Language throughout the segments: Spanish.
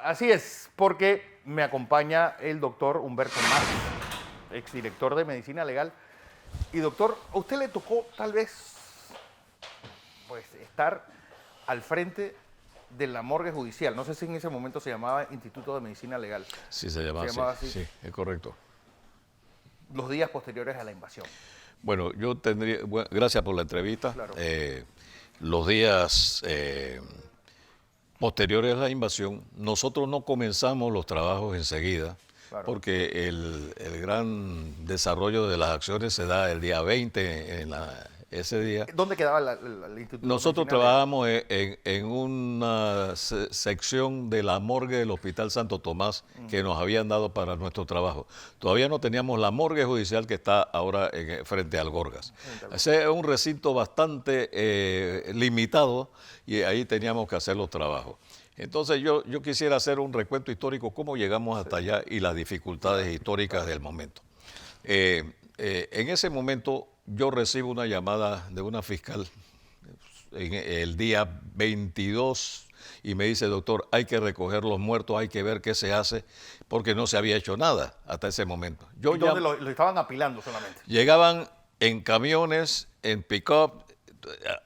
Así es, porque me acompaña el doctor Humberto Mas, exdirector de Medicina Legal. Y doctor, a usted le tocó tal vez pues, estar al frente de la morgue judicial. No sé si en ese momento se llamaba Instituto de Medicina Legal. Sí, se llamaba así. Sí, es correcto. Los días posteriores a la invasión. Bueno, yo tendría, gracias por la entrevista. Claro. Los días posteriores a la invasión, nosotros no comenzamos los trabajos enseguida, Claro. porque el gran desarrollo de las acciones se da el día 20, ese día. ¿Dónde quedaba el Instituto Nosotros de Medicina Legal? trabajamos en una sección de la morgue del Hospital Santo Tomás que nos habían dado para nuestro trabajo. Todavía no teníamos la morgue judicial que está ahora frente al Gorgas. Ese es un recinto bastante limitado y ahí teníamos que hacer los trabajos. Entonces yo quisiera hacer un recuento histórico, cómo llegamos hasta allá y las dificultades históricas del momento. En ese momento yo recibo una llamada de una fiscal el día 22 y me dice: doctor, hay que recoger los muertos, hay que ver qué se hace, porque no se había hecho nada hasta ese momento. ¿Y dónde lo estaban apilando solamente? Llegaban en camiones, en pick-up,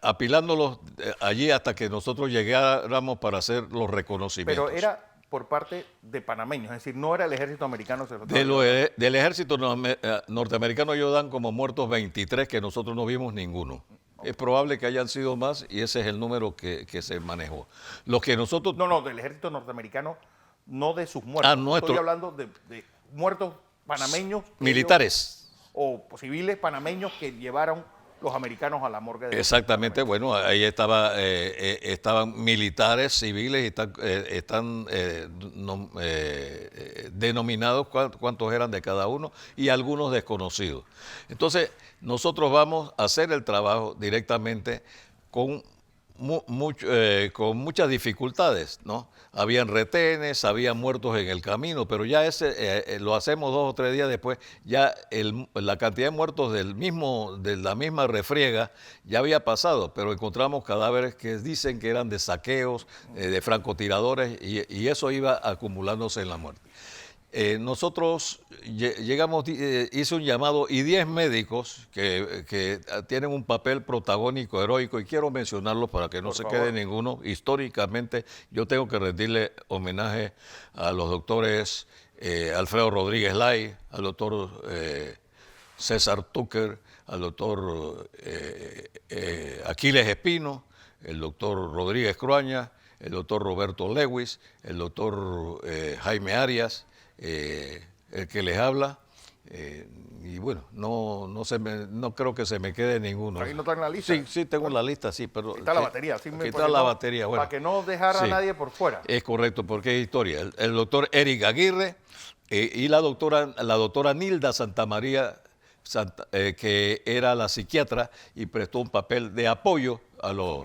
apilándolos allí hasta que nosotros llegáramos para hacer los reconocimientos. Pero era por parte de panameños, es decir, no era el ejército americano. Del ejército norteamericano ellos dan como muertos 23, que nosotros no vimos ninguno. Es probable que hayan sido más y ese es el número que se manejó. Los que nosotros... No, del ejército norteamericano, no de sus muertos. Estoy hablando de muertos panameños. Militares. O civiles panameños que llevaron los americanos a la morgue. Exactamente, bueno, ahí estaban militares, civiles, y están denominados cuántos eran de cada uno y algunos desconocidos. Entonces, nosotros vamos a hacer el trabajo directamente con muchas dificultades, ¿no? Habían retenes, había muertos en el camino, pero ya lo hacemos 2 o 3 días después, ya la cantidad de muertos de la misma refriega ya había pasado, pero encontramos cadáveres que dicen que eran de saqueos, de francotiradores, y eso iba acumulándose en la muerte. Nosotros llegamos, hice un llamado y 10 médicos que tienen un papel protagónico, heroico, y quiero mencionarlos para que no se quede ninguno. Históricamente yo tengo que rendirle homenaje a los doctores Alfredo Rodríguez Lai, al doctor César Tucker, al doctor Aquiles Espino, el doctor Rodríguez Cruaña, el doctor Roberto Lewis, el doctor Jaime Arias, el que les habla, y bueno, no creo que se me quede ninguno. ¿Ahí no está en la lista? Sí, tengo la lista, sí, pero... Está la batería. Sí, está la batería, bueno. Para que no dejara a nadie por fuera. Es correcto, porque es historia. El doctor Eric Aguirre y la doctora Nilda Santamaría, que era la psiquiatra y prestó un papel de apoyo a los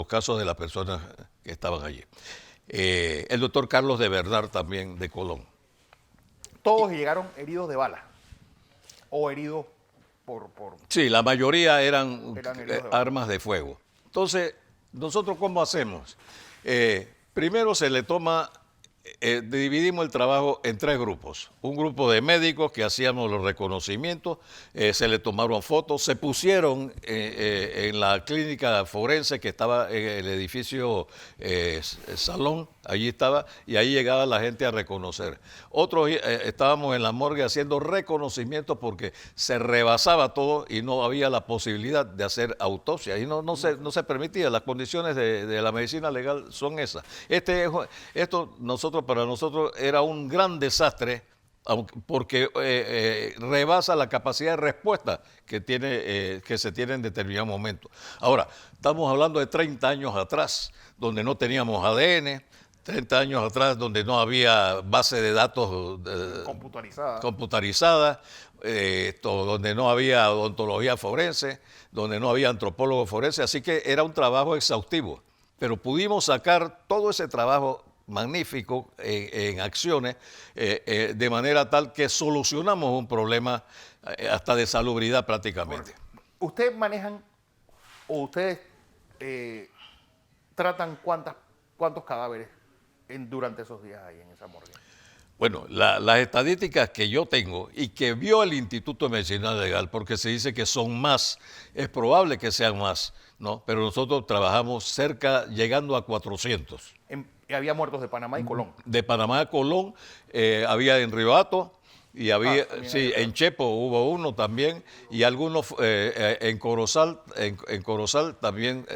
casos de las personas que estaban allí. El doctor Carlos de Bernard también, de Colón. ¿Todos llegaron heridos de bala? ¿O heridos por...? Sí, la mayoría eran armas de fuego. Entonces, ¿nosotros cómo hacemos? Primero se le toma... dividimos el trabajo en 3 grupos. Un grupo de médicos que hacíamos los reconocimientos, se le tomaron fotos, se pusieron en la clínica forense que estaba en el edificio Salón, allí estaba, y ahí llegaba la gente a reconocer. Otros estábamos en la morgue haciendo reconocimientos porque se rebasaba todo y no había la posibilidad de hacer autopsia, y no se permitía. Las condiciones de la medicina legal son esas. Para nosotros era un gran desastre, porque rebasa la capacidad de respuesta que se tiene en determinado momento. Ahora, estamos hablando de 30 años atrás, donde no teníamos ADN, 30 años atrás, donde no había base de datos computarizada, donde no había odontología forense, donde no había antropólogo forense, así que era un trabajo exhaustivo. Pero pudimos sacar todo ese trabajo magnífico en acciones, de manera tal que solucionamos un problema hasta de salubridad prácticamente. ¿Ustedes manejan o ustedes tratan cuántos cadáveres durante esos días ahí en esa morgue? Bueno, las estadísticas que yo tengo y que vio el Instituto de Medicina Legal, porque se dice que son más, es probable que sean más, ¿no? Pero nosotros trabajamos cerca, llegando a 400. Había muertos de Panamá y Colón. De Panamá a Colón, había en Ribato, y había, sí, hay en Chepo hubo uno también, y algunos en Corozal, en Corozal también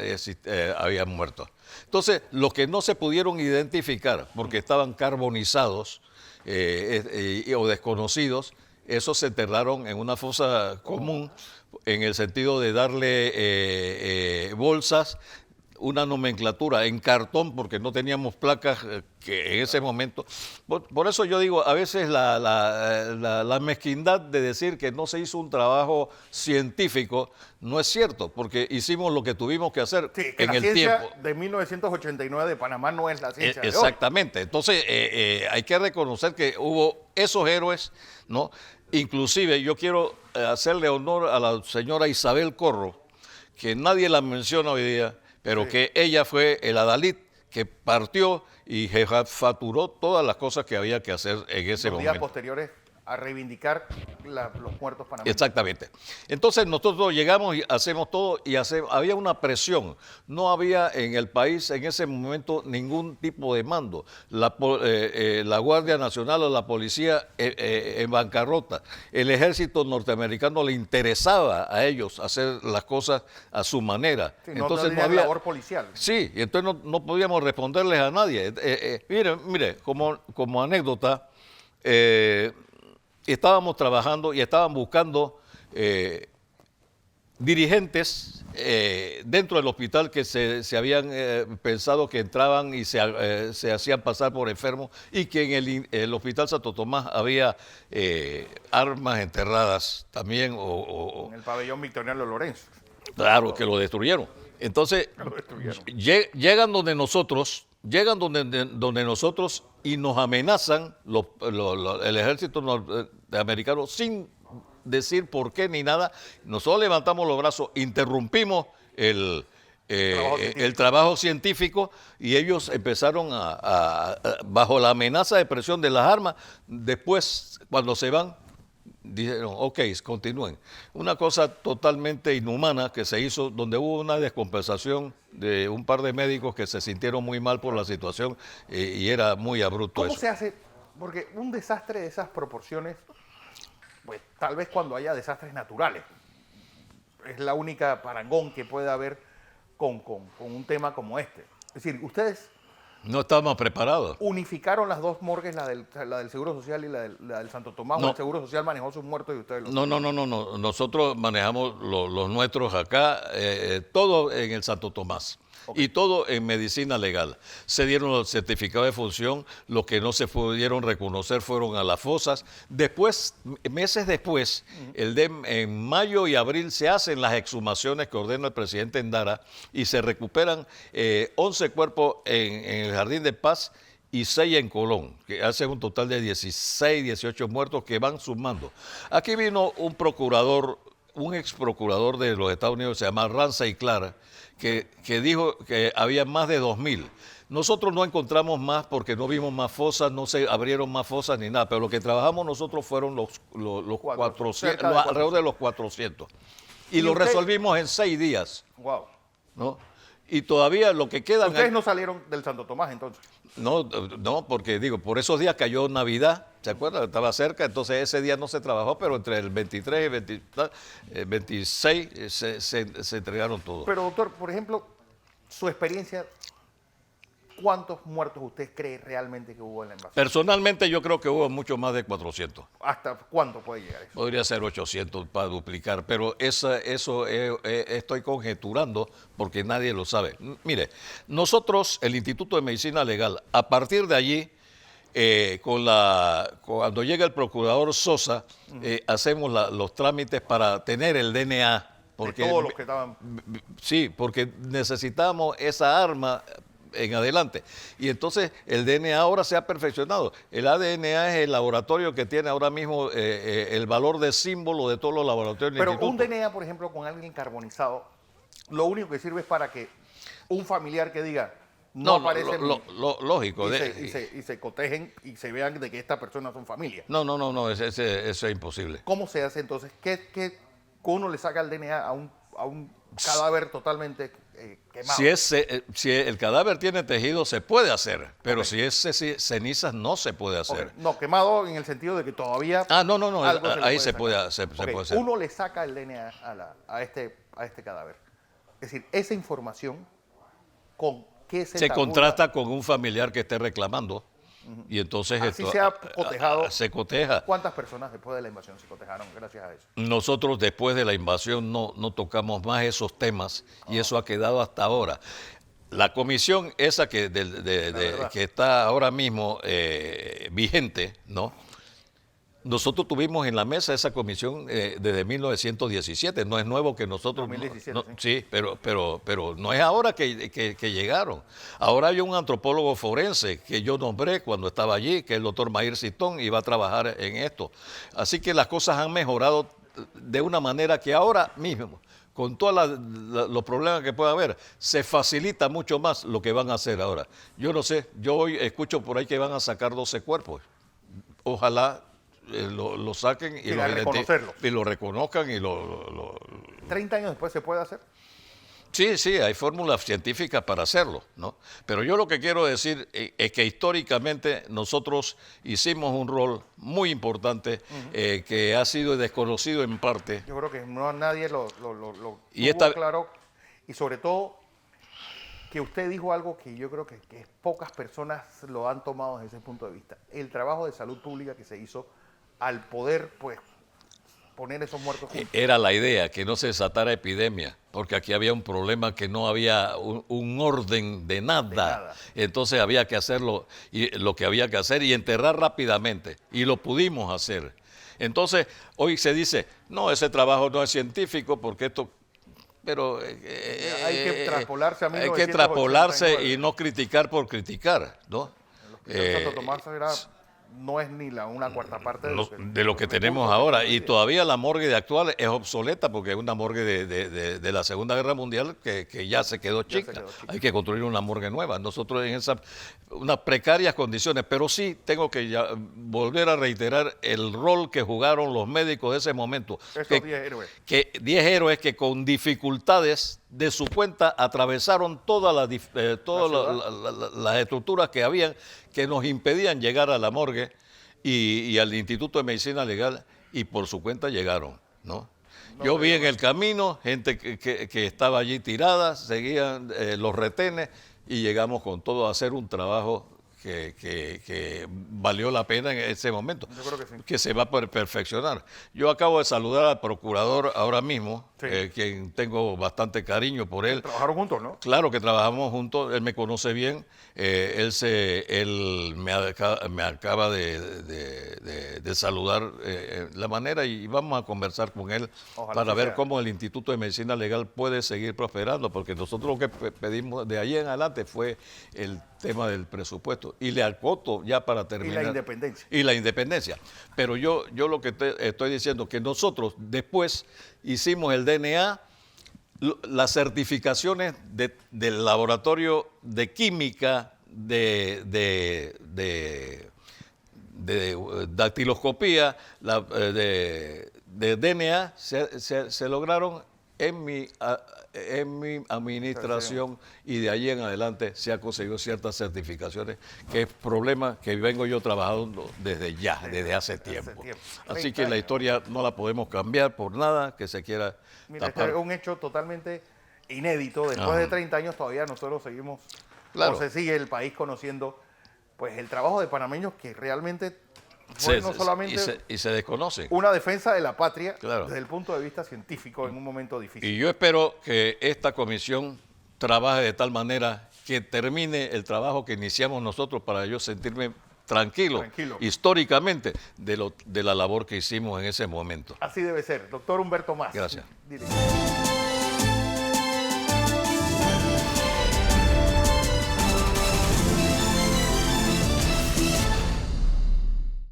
habían muerto. Entonces, los que no se pudieron identificar porque estaban carbonizados o desconocidos, esos se enterraron en una fosa común, en el sentido de darle bolsas, una nomenclatura en cartón, porque no teníamos placas que en ese momento. Por eso yo digo, a veces la mezquindad de decir que no se hizo un trabajo científico no es cierto, porque hicimos lo que tuvimos que hacer sí, que en el la ciencia tiempo. de 1989 de Panamá no es la ciencia de hoy. Exactamente. Entonces, hay que reconocer que hubo esos héroes, ¿no? Inclusive, yo quiero hacerle honor a la señora Isabel Corro, que nadie la menciona hoy día, pero Sí. que ella fue el adalid que partió y jefaturó todas las cosas que había que hacer en ese Los días momento. posteriores a reivindicar los muertos panameños. Exactamente. Entonces nosotros llegamos y hacemos todo y había una presión. No había en el país en ese momento ningún tipo de mando. La Guardia Nacional o la policía en bancarrota. El ejército norteamericano le interesaba a ellos hacer las cosas a su manera. Sí, Entonces no había labor policial. Sí, y entonces no podíamos responderles a nadie. Mire, como anécdota, estábamos trabajando y estaban buscando dirigentes dentro del hospital que se habían pensado que entraban y se hacían pasar por enfermos, y que en el Hospital Santo Tomás había armas enterradas también. En el pabellón Victoriano Lorenzo. Claro, que lo destruyeron. Entonces, Lo destruyeron. llegan donde nosotros y nos amenazan el ejército norteamericano sin decir por qué ni nada. Nosotros levantamos los brazos, interrumpimos el trabajo científico, y ellos empezaron bajo la amenaza de presión de las armas. Después, cuando se van, dijeron, ok, continúen. Una cosa totalmente inhumana que se hizo, donde hubo una descompensación de un par de médicos que se sintieron muy mal por la situación, y era muy abrupto ¿Cómo eso. se hace? Porque un desastre de esas proporciones, pues tal vez cuando haya desastres naturales, es la única parangón que puede haber con un tema como este. Es decir, ustedes No estábamos preparados. unificaron las dos morgues, la del Seguro Social y la del Santo Tomás, No. o el Seguro Social manejó sus muertos y ustedes los... No. Nosotros manejamos los nuestros acá, todo en el Santo Tomás. Ok. Y todo en medicina legal. Se dieron los certificados de función, los que no se pudieron reconocer fueron a las fosas. Después, meses después, en mayo y abril se hacen las exhumaciones que ordena el presidente Endara, y se recuperan 11 cuerpos en el Jardín de Paz y 6 en Colón, que hace un total de 16, 18 muertos que van sumando. Aquí vino un procurador, un ex procurador de los Estados Unidos, se llama Ramsey Clark, que dijo que había más de 2.000. Nosotros no encontramos más porque no vimos más fosas, no se abrieron más fosas ni nada, pero lo que trabajamos nosotros fueron los 400, alrededor de los 400. Y lo resolvimos en 6 días, Wow. ¿no? Y todavía lo que queda... Ustedes no salieron del Santo Tomás entonces. No, porque digo, por esos días cayó Navidad, ¿se acuerdan? Estaba cerca, entonces ese día no se trabajó, pero entre el 23 y 26 se entregaron todos. Pero doctor, por ejemplo, su experiencia, ¿cuántos muertos usted cree realmente que hubo en la invasión? Personalmente yo creo que hubo mucho más de 400. ¿Hasta cuánto puede llegar eso? Podría ser 800 para duplicar, pero eso estoy conjeturando porque nadie lo sabe. Mire, nosotros, el Instituto de Medicina Legal, a partir de allí, cuando llega el procurador Sosa, hacemos los trámites para tener el DNA. Porque, de todos los que estaban... Sí, porque necesitamos esa arma en adelante. Y entonces el DNA ahora se ha perfeccionado. El ADN es el laboratorio que tiene ahora mismo el valor de símbolo de todos los laboratorios del Pero instituto. un DNA, por ejemplo, con alguien carbonizado, lo único que sirve es para que un familiar que diga, no aparecen lógico. y se cotejen y se vean de que estas personas son familia. No, eso es imposible. ¿Cómo se hace entonces? ¿Qué uno le saca el DNA a un cadáver totalmente quemado? Si el cadáver tiene tejido, se puede hacer, pero si es cenizas, no se puede hacer. No, quemado en el sentido de que todavía... No, algo ahí se se puede hacer. hacer. Uno le saca el DNA a este cadáver. Es decir, esa información, ¿con qué se Se tabula? contrasta con un familiar que esté reclamando. Y entonces Así se ha cotejado. se coteja. ¿Cuántas personas después de la invasión se cotejaron gracias a eso? Nosotros después de la invasión no tocamos más esos temas y eso ha quedado hasta ahora. La comisión esa que está ahora mismo vigente, ¿no? Nosotros tuvimos en la mesa esa comisión desde 1917. No es nuevo que nosotros... 2017, sí, pero no es ahora que llegaron. Ahora hay un antropólogo forense que yo nombré cuando estaba allí, que es el doctor Mayr Citón, y va a trabajar en esto. Así que las cosas han mejorado de una manera que ahora mismo, con todos los problemas que pueda haber, se facilita mucho más lo que van a hacer ahora. Yo no sé, yo hoy escucho por ahí que van a sacar 12 cuerpos. Ojalá lo saquen y lo reconozcan y 30 años después se puede hacer. Sí, hay fórmulas científicas para hacerlo, ¿no? Pero yo lo que quiero decir es que históricamente nosotros hicimos un rol muy importante que ha sido desconocido en parte. Yo creo que nadie lo Y tuvo claro, y sobre todo que usted dijo algo que yo creo que pocas personas lo han tomado desde ese punto de vista. El trabajo de salud pública que se hizo al poder, pues, poner esos muertos juntos. Era la idea, que no se desatara epidemia, porque aquí había un problema que no había un orden de nada. Entonces había que hacerlo, y lo que había que hacer y enterrar rápidamente, y lo pudimos hacer. Entonces, hoy se dice, no, ese trabajo no es científico, porque esto... Pero hay que extrapolarse a 1989. Hay que extrapolarse y no criticar por criticar, ¿no? El Hospital Santo Tomás no es ni una cuarta parte de lo que tenemos ahora. Y todavía la morgue de actual es obsoleta porque es una morgue de la Segunda Guerra Mundial que ya se quedó chica. Hay que construir una morgue nueva. Nosotros en unas precarias condiciones, pero sí tengo que volver a reiterar el rol que jugaron los médicos de ese momento. Esos 10 héroes. 10 héroes que con dificultades de su cuenta atravesaron todas las estructuras que habían que nos impedían llegar a la morgue y al Instituto de Medicina Legal y por su cuenta llegaron, ¿no? Yo vi en el camino gente que estaba allí tirada, seguían los retenes y llegamos con todo a hacer un trabajo que valió la pena en ese momento. Yo creo que sí. Que se va a perfeccionar. Yo acabo de saludar al procurador ahora mismo, sí. Quien tengo bastante cariño por él. Trabajaron juntos, ¿no? Claro que trabajamos juntos, él me conoce bien, él me acaba de saludar la manera y vamos a conversar con él. Ojalá para ver cómo el Instituto de Medicina Legal puede seguir prosperando, porque nosotros lo que pedimos de ahí en adelante fue el tema del presupuesto y le acoto ya para terminar. Y la independencia. Pero yo lo que estoy diciendo que nosotros después hicimos el DNA, las certificaciones del laboratorio de química de dactiloscopía, de DNA, se lograron en mi administración y de allí en adelante se ha conseguido ciertas certificaciones, que es problema que vengo yo trabajando desde hace tiempo. Así que la historia no la podemos cambiar por nada que se quiera tapar. Este es un hecho totalmente inédito. Después de 30 años todavía nosotros seguimos, o se sigue el país conociendo pues el trabajo de panameños que realmente fue no solamente y se desconoce. Una defensa de la patria, claro, desde el punto de vista científico en un momento difícil. Y yo espero que esta comisión trabaje de tal manera que termine el trabajo que iniciamos nosotros para yo sentirme tranquilo. Históricamente de la labor que hicimos en ese momento. Así debe ser. Doctor Humberto Mas. Gracias. Director.